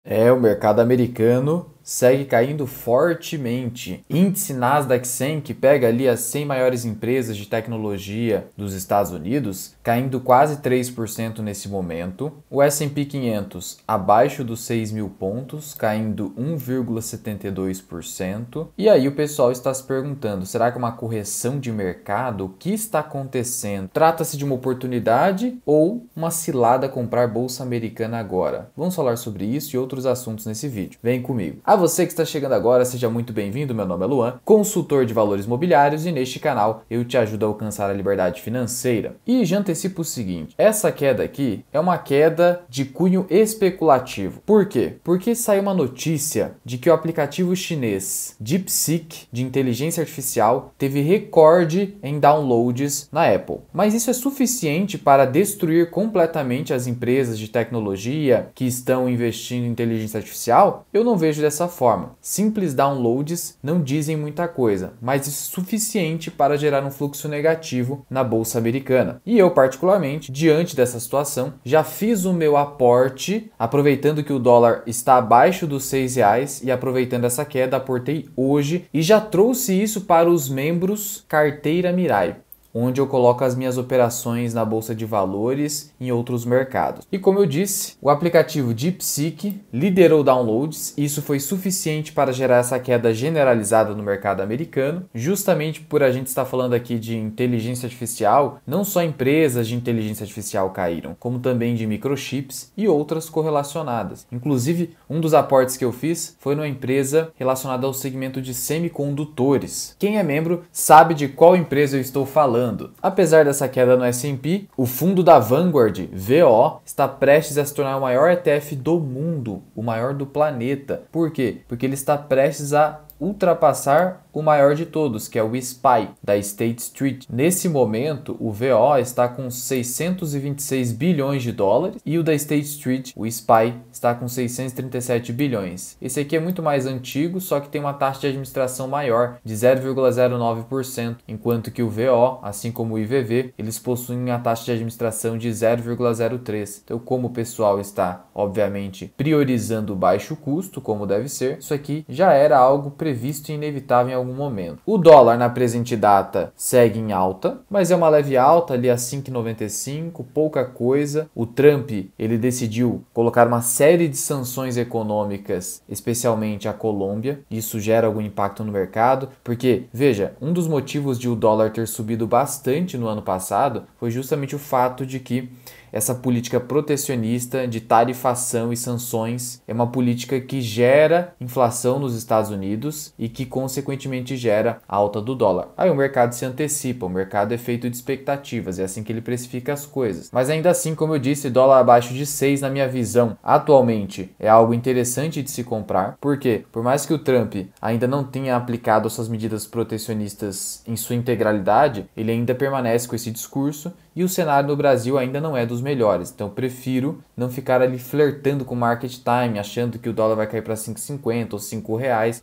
O mercado americano segue caindo fortemente. Índice Nasdaq 100, que pega ali as 100 maiores empresas de tecnologia dos Estados Unidos, caindo quase 3% nesse momento. O S&P 500 abaixo dos 6.000 pontos, caindo 1,72%. E aí o pessoal está se perguntando, será que é uma correção de mercado? O que está acontecendo? Trata-se de uma oportunidade ou uma cilada comprar bolsa americana agora? Vamos falar sobre isso e outros assuntos nesse vídeo. Vem comigo. A você que está chegando agora, seja muito bem-vindo. Meu nome é Luan, consultor de valores imobiliários, e neste canal eu te ajudo a alcançar a liberdade financeira. E já antecipo o seguinte, essa queda aqui é uma queda de cunho especulativo. Por quê? Porque saiu uma notícia de que o aplicativo chinês DeepSeek, de inteligência artificial, teve recorde em downloads na Apple. Mas isso é suficiente para destruir completamente as empresas de tecnologia que estão investindo em inteligência artificial? Eu não vejo dessa forma. Simples downloads não dizem muita coisa, mas isso é suficiente para gerar um fluxo negativo na bolsa americana. E eu, particularmente, diante dessa situação, já fiz o meu aporte, aproveitando que o dólar está abaixo dos R$ 6 e aproveitando essa queda, aportei hoje e já trouxe isso para os membros Carteira Mirai, onde eu coloco as minhas operações na bolsa de valores e em outros mercados. E como eu disse, o aplicativo DeepSeek liderou downloads e isso foi suficiente para gerar essa queda generalizada no mercado americano, justamente por a gente estar falando aqui de inteligência artificial. Não só empresas de inteligência artificial caíram, como também de microchips e outras correlacionadas. Inclusive, um dos aportes que eu fiz foi numa empresa relacionada ao segmento de semicondutores. Quem é membro sabe de qual empresa eu estou falando. Apesar dessa queda no S&P, o fundo da Vanguard, VO, está prestes a se tornar o maior ETF do mundo, o maior do planeta. Por quê? Porque ele está prestes a ultrapassar o maior de todos, que é o SPY, da State Street. Nesse momento, o VO está com 626 bilhões de dólares e o da State Street, o SPY, está com 637 bilhões. Esse aqui é muito mais antigo, só que tem uma taxa de administração maior, de 0,09%, enquanto que o VO, assim como o IVV, eles possuem a taxa de administração de 0,03%. Então, como o pessoal está, obviamente, priorizando o baixo custo, como deve ser, isso aqui já era algo previsto e inevitável em algum momento. O dólar na presente data segue em alta, mas é uma leve alta ali a 5,95, pouca coisa. O Trump, ele decidiu colocar uma série de sanções econômicas, especialmente a Colômbia. Isso gera algum impacto no mercado, porque, veja, um dos motivos de o dólar ter subido bastante no ano passado foi justamente o fato de que essa política protecionista de tarifação e sanções é uma política que gera inflação nos Estados Unidos e que, consequentemente, gera alta do dólar. Aí o mercado se antecipa, o mercado é feito de expectativas, é assim que ele precifica as coisas. Mas ainda assim, como eu disse, dólar abaixo de 6, na minha visão, atualmente é algo interessante de se comprar. Por quê? Por mais que o Trump ainda não tenha aplicado suas medidas protecionistas em sua integralidade, ele ainda permanece com esse discurso e o cenário no Brasil ainda não é dos melhores. Então prefiro não ficar ali flertando com o market time, achando que o dólar vai cair para 5,50 ou R$ 5.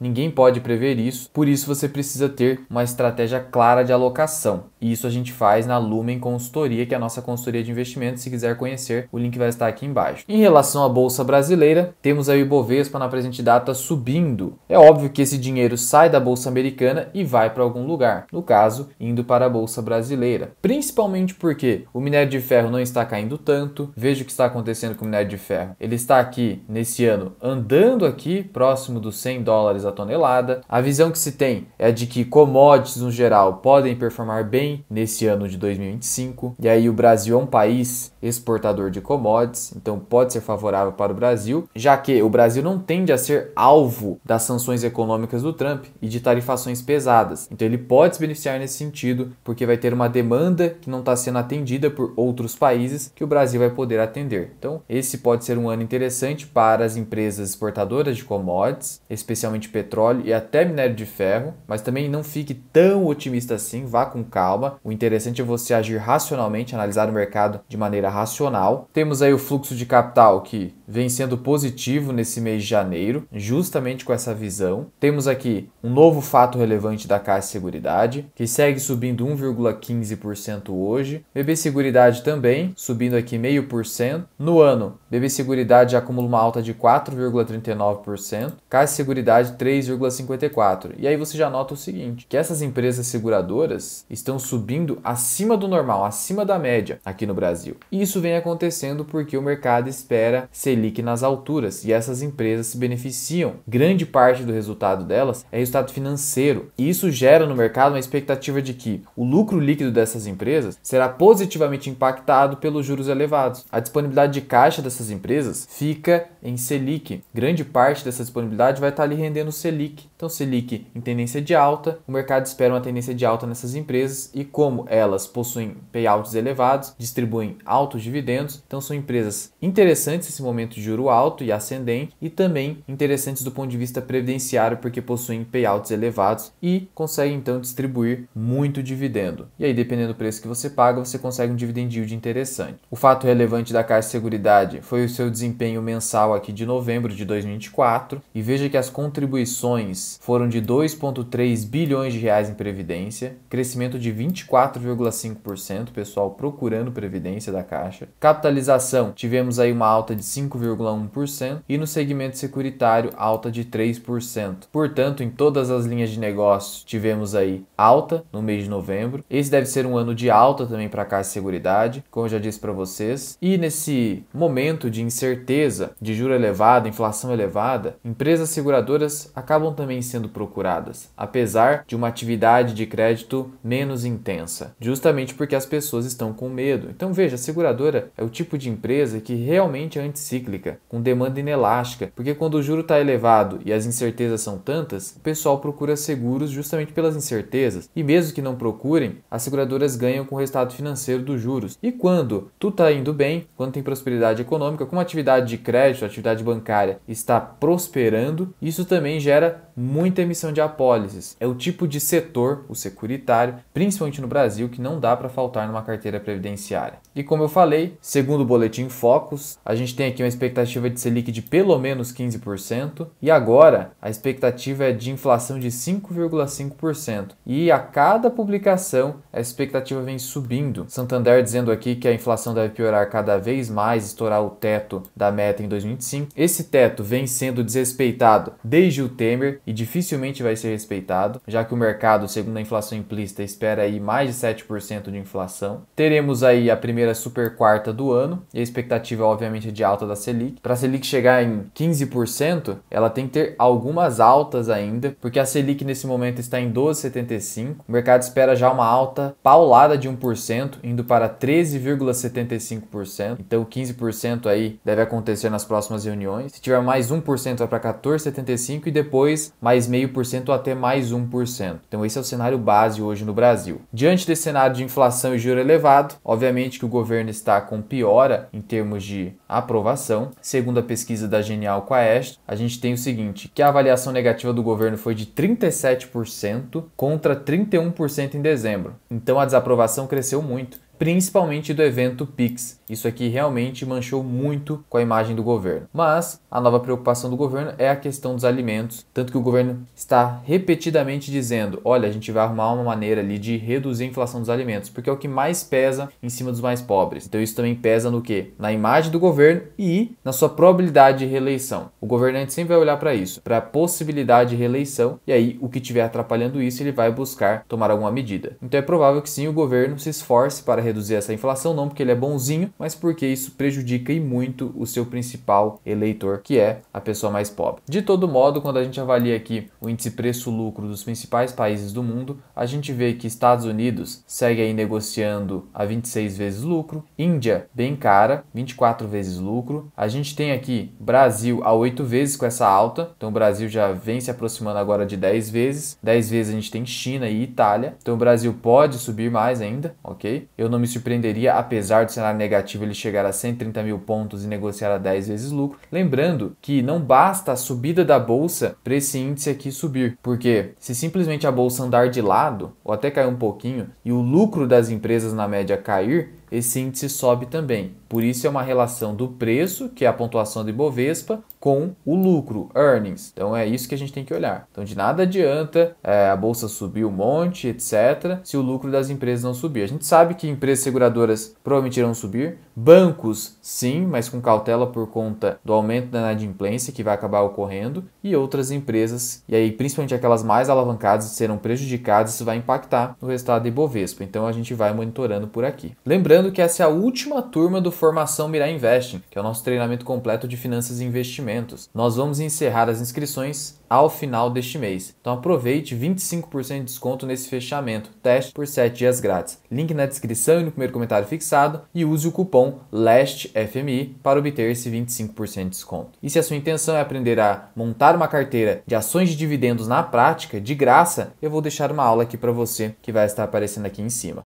Ninguém pode prever isso. Por isso você precisa ter uma estratégia clara de alocação. E isso a gente faz na Lumen Consultoria, que é a nossa consultoria de investimentos. Se quiser conhecer, o link vai estar aqui embaixo. Em relação à bolsa brasileira, temos aí o Ibovespa na presente data subindo. É óbvio que esse dinheiro sai da bolsa americana e vai para algum lugar. No caso, indo para a bolsa brasileira. Principalmente porque o minério de ferro não está caindo tanto. Veja o que está acontecendo com o minério de ferro. Ele está aqui, nesse ano, andando aqui, próximo dos $100 a tonelada. A visão que se tem é de que commodities, no geral, podem performar bem nesse ano de 2025. E aí o Brasil é um país exportador de commodities, então pode ser favorável para o Brasil, já que o Brasil não tende a ser alvo das sanções econômicas do Trump e de tarifações pesadas. Então ele pode se beneficiar nesse sentido, porque vai ter uma demanda que não está sendo atendida por outros países que o Brasil vai poder atender. Então esse pode ser um ano interessante para as empresas exportadoras de commodities, especialmente petróleo e até minério de ferro, mas também não fique tão otimista assim, vá com calma. O interessante é você agir racionalmente, analisar o mercado de maneira racional. Temos aí o fluxo de capital que vem sendo positivo nesse mês de janeiro, justamente com essa visão. Temos aqui um novo fato relevante da Caixa de Seguridade, que segue subindo 1,15% hoje. BB Seguridade também, subindo aqui 0,5%. No ano, BB Seguridade já acumula uma alta de 4,39%, Caixa Seguridade 3,54%. E aí você já nota o seguinte, que essas empresas seguradoras estão subindo acima do normal, acima da média aqui no Brasil. E isso vem acontecendo porque o mercado espera Selic nas alturas e essas empresas se beneficiam. Grande parte do resultado delas é resultado financeiro. E isso gera no mercado uma expectativa de que o lucro líquido dessas empresas será positivamente impactado pelos juros elevados. A disponibilidade de caixa dessas empresas fica em Selic. Grande parte dessa disponibilidade vai estar ali rendendo Selic. Então, Selic em tendência de alta, o mercado espera uma tendência de alta nessas empresas e como elas possuem payouts elevados, distribuem altos dividendos, então são empresas interessantes nesse momento de juro alto e ascendente e também interessantes do ponto de vista previdenciário porque possuem payouts elevados e conseguem então distribuir muito dividendo. E aí, dependendo do preço que você paga, você consegue um dividend yield interessante. O fato relevante da Caixa Seguridade foi o seu desempenho mensal aqui de novembro de 2024 e veja que as contribuições foram de 2,3 bilhões de reais em previdência, crescimento de 24,5%, pessoal procurando previdência da Caixa. Capitalização, tivemos aí uma alta de 5,1% e no segmento securitário alta de 3%. Portanto, em todas as linhas de negócio tivemos aí alta no mês de novembro. Esse deve ser um ano de alta também para a Caixa Seguridade, como eu já disse para vocês. E nesse momento de incerteza, de juro elevado, inflação elevada, empresas seguradoras acabam também sendo procuradas, apesar de uma atividade de crédito menos intensa, justamente porque as pessoas estão com medo. Então veja, a seguradora é o tipo de empresa que realmente é anticíclica, com demanda inelástica, porque quando o juro está elevado e as incertezas são tantas, o pessoal procura seguros justamente pelas incertezas. E mesmo que não procurem, as seguradoras ganham com o resultado financeiro dos juros. E quando tudo está indo bem, quando tem prosperidade econômica, como a atividade de crédito, a atividade bancária está prosperando, isso também gera muita emissão de apólices. É o tipo de setor, o securitário, principalmente no Brasil, que não dá para faltar numa carteira previdenciária. E como eu falei, segundo o Boletim Focus, a gente tem aqui uma expectativa de Selic de pelo menos 15% e agora a expectativa é de inflação de 5,5%. E a cada publicação a expectativa vem subindo. Santander dizendo aqui que a inflação deve piorar cada vez mais, estourar o teto da meta em 2025. Esse teto vem sendo desrespeitado desde o Temer e dificilmente vai ser respeitado, já que o mercado, segundo a inflação implícita, espera aí mais de 7% de inflação. Teremos aí a primeira super quarta do ano e a expectativa obviamente é de alta da Selic. Para a Selic chegar em 15%, ela tem que ter algumas altas ainda, porque a Selic nesse momento está em 12,75%. O mercado espera já uma alta paulada de 1%, indo para 13,75%. Então 15% aí deve acontecer nas próximas reuniões. Se tiver mais 1% vai para 14,75% e depois mais 0,5% até mais 1%. Então esse é o cenário base hoje no Brasil. Diante desse cenário de inflação e juro elevado, obviamente que o governo está com piora em termos de aprovação. Segundo a pesquisa da Genial Quaest, a gente tem o seguinte, que a avaliação negativa do governo foi de 37% contra 31% em dezembro. Então a desaprovação cresceu muito, principalmente do evento Pix. Isso aqui realmente manchou muito com a imagem do governo. Mas a nova preocupação do governo é a questão dos alimentos, tanto que o governo está repetidamente dizendo, olha, a gente vai arrumar uma maneira ali de reduzir a inflação dos alimentos, porque é o que mais pesa em cima dos mais pobres. Então isso também pesa no quê? Na imagem do governo e na sua probabilidade de reeleição. O governante sempre vai olhar para isso, para a possibilidade de reeleição, e aí o que estiver atrapalhando isso, ele vai buscar tomar alguma medida. Então é provável que sim, o governo se esforce para reduzir essa inflação, não porque ele é bonzinho, mas porque isso prejudica e muito o seu principal eleitor, que é a pessoa mais pobre. De todo modo, quando a gente avalia aqui o índice preço-lucro dos principais países do mundo, a gente vê que Estados Unidos segue aí negociando a 26 vezes lucro, Índia bem cara, 24 vezes lucro, a gente tem aqui Brasil a 8 vezes com essa alta, então o Brasil já vem se aproximando agora de 10 vezes, 10 vezes a gente tem China e Itália, então o Brasil pode subir mais ainda, ok? Eu não me surpreenderia, apesar do cenário negativo, ele chegar a 130 mil pontos e negociar a 10 vezes lucro. Lembrando que não basta a subida da bolsa para esse índice aqui subir, porque se simplesmente a bolsa andar de lado, ou até cair um pouquinho, e o lucro das empresas na média cair, esse índice sobe também. Por isso é uma relação do preço, que é a pontuação do Ibovespa, com o lucro, earnings. Então é isso que a gente tem que olhar. Então de nada adianta a bolsa subir um monte, etc., se o lucro das empresas não subir. A gente sabe que empresas seguradoras provavelmente irão subir, bancos sim, mas com cautela por conta do aumento da inadimplência que vai acabar ocorrendo, e outras empresas, e aí principalmente aquelas mais alavancadas, serão prejudicadas. Isso vai impactar no resultado do Ibovespa. Então a gente vai monitorando por aqui. Lembrando que essa é a última turma do Formação Mirai Investing, que é o nosso treinamento completo de finanças e investimentos. Nós vamos encerrar as inscrições ao final deste mês. Então aproveite 25% de desconto nesse fechamento. Teste por 7 dias grátis. Link na descrição e no primeiro comentário fixado, e use o cupom LASTFMI para obter esse 25% de desconto. E se a sua intenção é aprender a montar uma carteira de ações de dividendos na prática, de graça, eu vou deixar uma aula aqui para você que vai estar aparecendo aqui em cima.